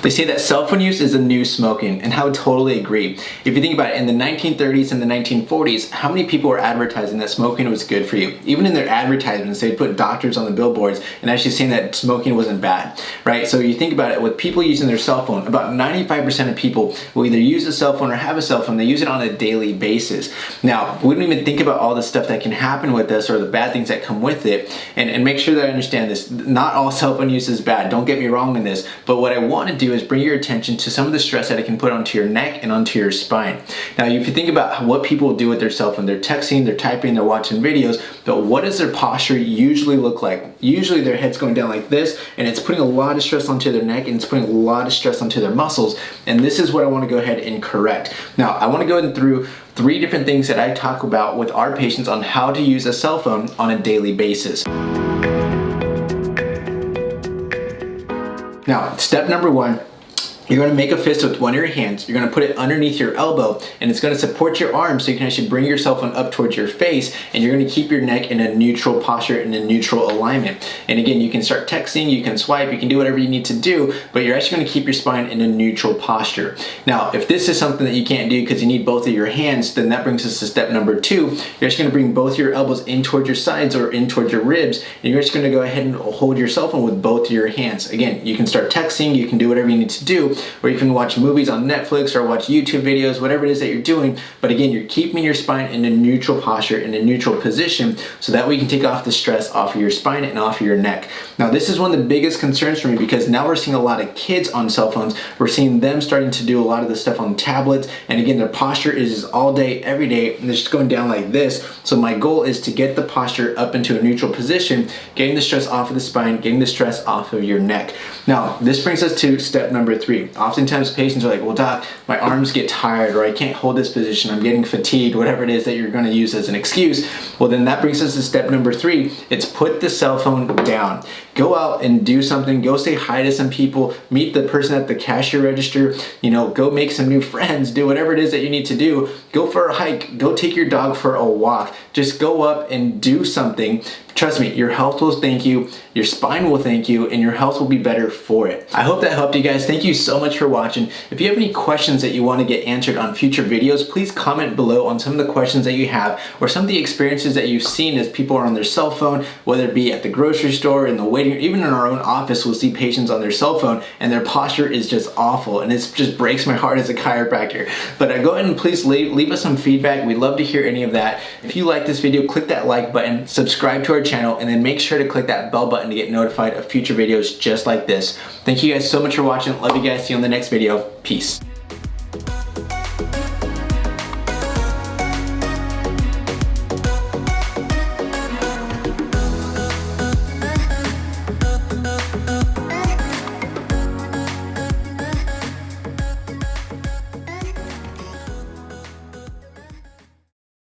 They say that cell phone use is the new smoking, and I would totally agree. If you think about it, in the 1930s and the 1940s, how many people were advertising that smoking was good for you? Even in their advertisements, they'd put doctors on the billboards and actually saying that smoking wasn't bad, right? So you think about it, with people using their cell phone, about 95% of people will either use a cell phone or have a cell phone. They use it on a daily basis. Now, we don't even think about all the stuff that can happen with this or the bad things that come with it, and make sure that I understand this. Not all cell phone use is bad, don't get me wrong in this, but what I want to do is bring your attention to some of the stress that it can put onto your neck and onto your spine. Now, if you think about what people do with their cell phone, they're texting, they're typing, they're watching videos, but what does their posture usually look like? Usually their head's going down like this, and it's putting a lot of stress onto their neck, and it's putting a lot of stress onto their muscles, and this is what I want to go ahead and correct. Now, I want to go through 3 different things that I talk about with our patients on how to use a cell phone on a daily basis. Now, step number 1, you're going to make a fist with one of your hands. You're going to put it underneath your elbow, and it's going to support your arm so you can actually bring your cell phone up towards your face, and you're going to keep your neck in a neutral posture, in a neutral alignment. And again, you can start texting, you can swipe, you can do whatever you need to do, but you're actually going to keep your spine in a neutral posture. Now, if this is something that you can't do because you need both of your hands, then that brings us to step number 2. You're just going to bring both your elbows in towards your sides or in towards your ribs, and you're just going to go ahead and hold your cell phone with both of your hands. Again, you can start texting, you can do whatever you need to do, or you can watch movies on Netflix or watch YouTube videos, whatever it is that you're doing. But again, you're keeping your spine in a neutral posture, in a neutral position, so that way you can take off the stress off of your spine and off of your neck. Now, this is one of the biggest concerns for me, because now we're seeing a lot of kids on cell phones. We're seeing them starting to do a lot of the stuff on tablets, and again, their posture is just all day, every day, and they're just going down like this. So my goal is to get the posture up into a neutral position, getting the stress off of the spine, getting the stress off of your neck. Now, this brings us to step number 3. Oftentimes patients are like, well, doc, my arms get tired, or I can't hold this position, I'm getting fatigued, whatever it is that you're going to use as an excuse. Well, then that brings us to step number 3. It's put the cell phone down. Go out and do something. Go say hi to some people, meet the person at the cashier register, go make some new friends, do whatever it is that you need to do. Go for a hike, go take your dog for a walk. Just go up and do something. Trust me, your health will thank you, your spine will thank you, and your health will be better for it. I hope that helped you guys. Thank you so much for watching. If you have any questions that you want to get answered on future videos, please comment below on some of the questions that you have, or some of the experiences that you've seen as people are on their cell phone, whether it be at the grocery store, in the waiting room, even in our own office, we'll see patients on their cell phone and their posture is just awful, and it just breaks my heart as a chiropractor. But go ahead and please leave us some feedback. We'd love to hear any of that. If you like this video, click that like button, subscribe to our channel, and then make sure to click that bell button to get notified of future videos just like this. Thank you guys so much for watching. Love you guys. See you on the next video. Peace.